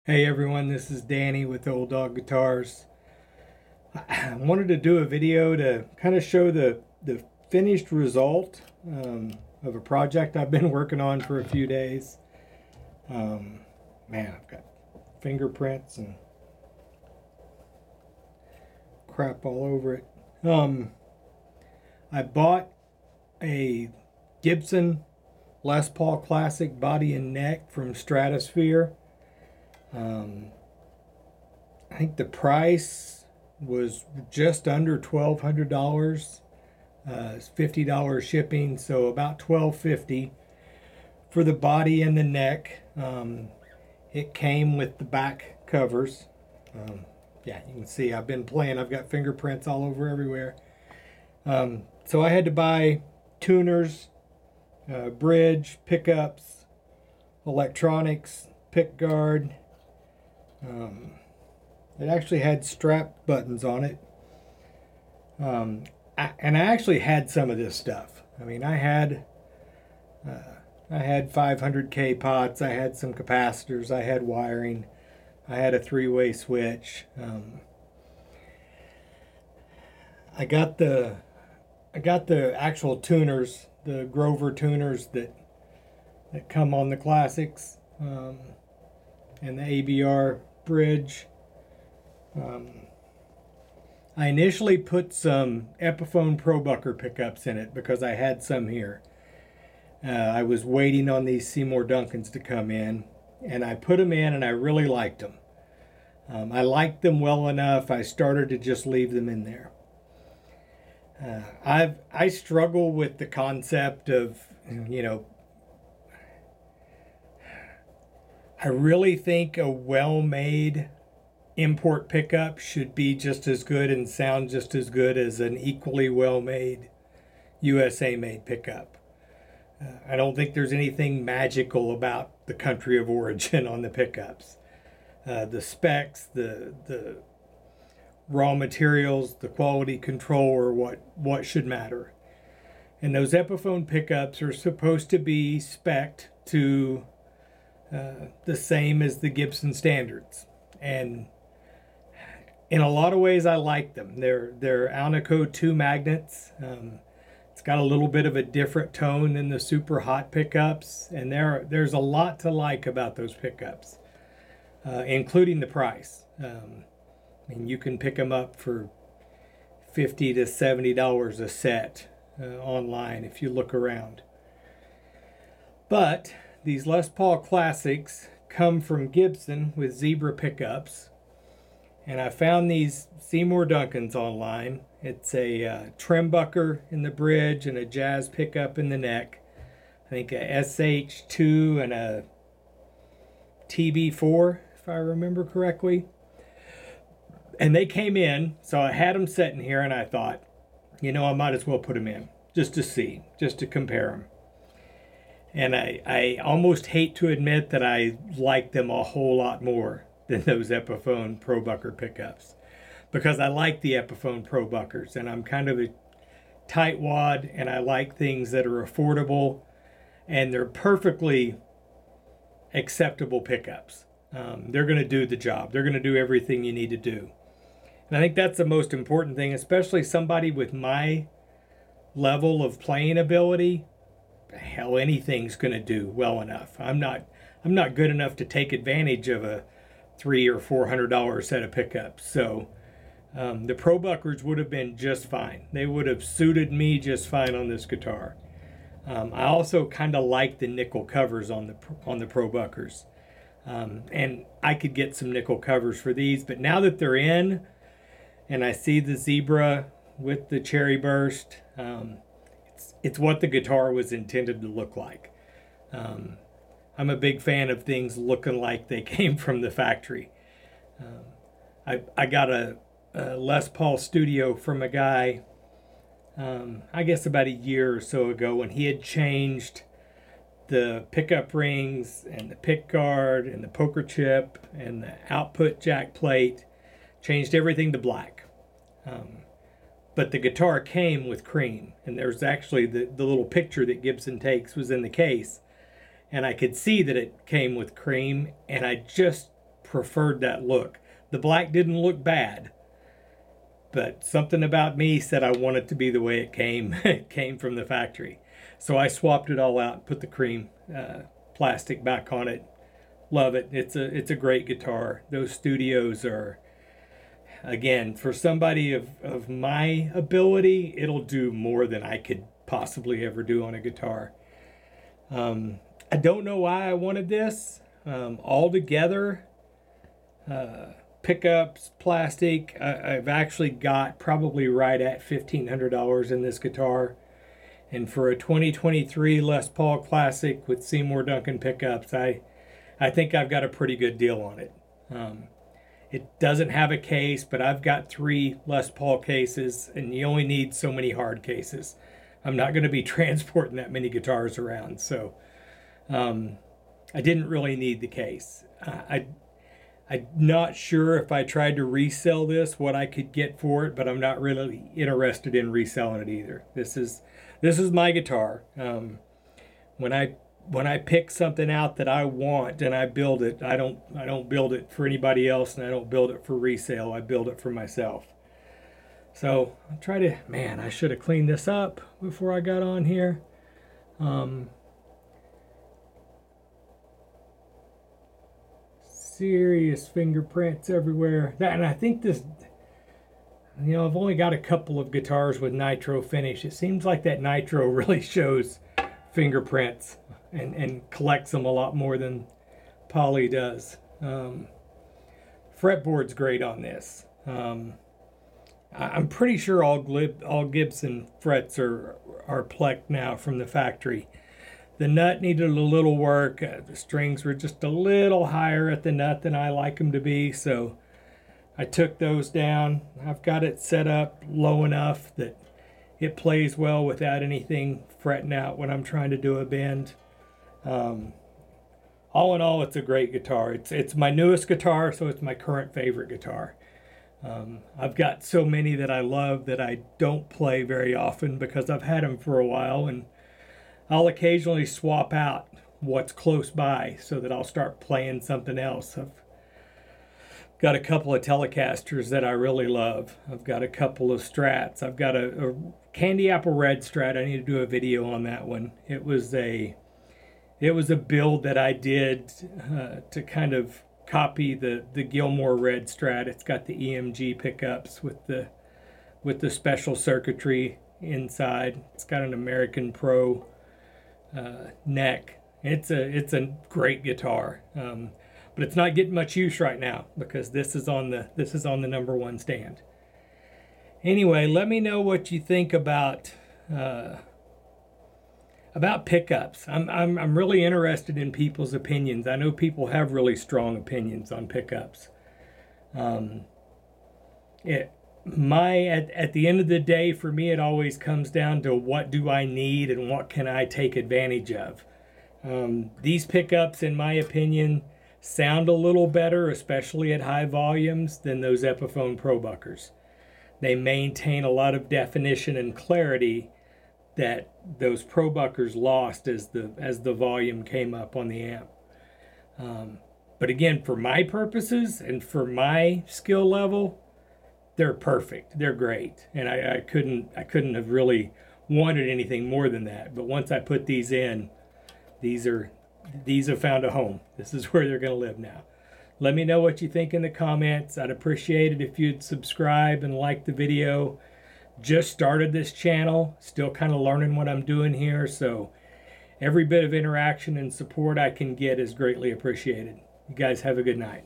Hey everyone, this is Danny with Old Dog Guitars. I wanted to do a video to kind of show the finished result of a project I've been working on for a few days. Man, I've got fingerprints and crap all over it. I bought a Gibson Les Paul Classic Body and Neck from Stratosphere. I think the price was just under $1,200. It's $50 shipping, so about $1,250 for the body and the neck. It came with the back covers. Yeah, you can see I've been playing. I've got fingerprints all over everywhere. So I had to buy tuners, bridge, pickups, electronics, pick guard. It actually had strap buttons on it. And I actually had some of this stuff. I mean, I had 500K pots, I had some capacitors, I had wiring, I had a three-way switch. I got the actual tuners, the Grover tuners that come on the classics, and the ABR bridge. I initially put some Epiphone ProBucker pickups in it because I had some here. I was waiting on these Seymour Duncans to come in, and I put them in and I really liked them. I liked them well enough, I started to just leave them in there. I struggle with the concept of, I really think a well-made import pickup should be just as good and sound just as good as an equally well-made USA-made pickup. I don't think there's anything magical about the country of origin on the pickups. The specs, the raw materials, the quality control are what should matter. And those Epiphone pickups are supposed to be spec'd to the same as the Gibson standards. And in a lot of ways, I like them. They're Alnico 2 magnets. It's got a little bit of a different tone than the super hot pickups, and there's a lot to like about those pickups, including the price. I mean, you can pick them up for $50 to $70 a set online if you look around. But these Les Paul Classics come from Gibson with zebra pickups. And I found these Seymour Duncans online. It's a trimbucker in the bridge and a jazz pickup in the neck. I think a SH2 and a TB4, if I remember correctly. And they came in, so I had them sitting here and I thought, I might as well put them in just to see, just to compare them. And I almost hate to admit that I like them a whole lot more than those Epiphone ProBucker pickups, because I like the Epiphone ProBuckers, and I'm kind of a tightwad, and I like things that are affordable, and they're perfectly acceptable pickups. They're going to do the job. They're going to do everything you need to do. And I think that's the most important thing, especially somebody with my level of playing ability. Hell, anything's going to do well enough. I'm not good enough to take advantage of a $300 or $400 set of pickups. So the ProBuckers would have been just fine. They would have suited me just fine on this guitar. I also kind of like the nickel covers on the ProBuckers. And I could get some nickel covers for these, but now that they're in and I see the zebra with the cherry burst, it's what the guitar was intended to look like. I'm a big fan of things looking like they came from the factory. I got a Les Paul Studio from a guy, I guess about a year or so ago, when he had changed the pickup rings and the pick guard and the poker chip and the output jack plate, changed everything to black. But the guitar came with cream, and there's actually the little picture that Gibson takes was in the case. And I could see that it came with cream, and I just preferred that look. The black didn't look bad, but something about me said I want it to be the way it came. It came from the factory. So I swapped it all out, put the cream plastic back on it. Love it. It's a great guitar. Those studios are, again, for somebody of my ability, it'll do more than I could possibly ever do on a guitar. I don't know why I wanted this. All together, pickups, plastic, I've actually got probably right at $1,500 in this guitar. And for a 2023 Les Paul Classic with Seymour Duncan pickups, I think I've got a pretty good deal on it. It doesn't have a case, but I've got 3 Les Paul cases, and you only need so many hard cases. I'm not going to be transporting that many guitars around, so I didn't really need the case. I'm not sure if I tried to resell this, what I could get for it, but I'm not really interested in reselling it either. This is my guitar. When I pick something out that I want and I build it, I don't build it for anybody else, and I don't build it for resale. I build it for myself. So I'll try to, man, I should have cleaned this up before I got on here. Serious fingerprints everywhere. And I think this, I've only got a couple of guitars with nitro finish. It seems like that nitro really shows fingerprints and collects them a lot more than poly does. Fretboard's great on this. I'm pretty sure all Gibson frets are plecked now from the factory. The nut needed a little work. The strings were just a little higher at the nut than I like them to be, so I took those down. I've got it set up low enough that it plays well without anything fretting out when I'm trying to do a bend. All in all, it's a great guitar. It's my newest guitar, so it's my current favorite guitar. I've got so many that I love that I don't play very often because I've had them for a while, and I'll occasionally swap out what's close by so that I'll start playing something else. I've got a couple of Telecasters that I really love. I've got a couple of Strats. I've got a Candy Apple Red Strat. I need to do a video on that one. It was a build that I did to kind of copy the Gilmore Red Strat. It's got the EMG pickups with the special circuitry inside. It's got an American Pro neck. It's a great guitar, but it's not getting much use right now because this is on the #1 stand. Anyway, let me know what you think about pickups. I'm really interested in people's opinions. I know people have really strong opinions on pickups. At the end of the day, for me, it always comes down to what do I need and what can I take advantage of. These pickups, in my opinion, sound a little better, especially at high volumes, than those Epiphone ProBuckers. They maintain a lot of definition and clarity that those ProBuckers lost as the volume came up on the amp. But again, for my purposes and for my skill level, they're perfect. They're great, and I couldn't have really wanted anything more than that. But once I put these in, these have found a home. This is where they're going to live now. Let me know what you think in the comments. I'd appreciate it if you'd subscribe and like the video. Just started this channel, still kind of learning what I'm doing here, so every bit of interaction and support I can get is greatly appreciated. You guys have a good night.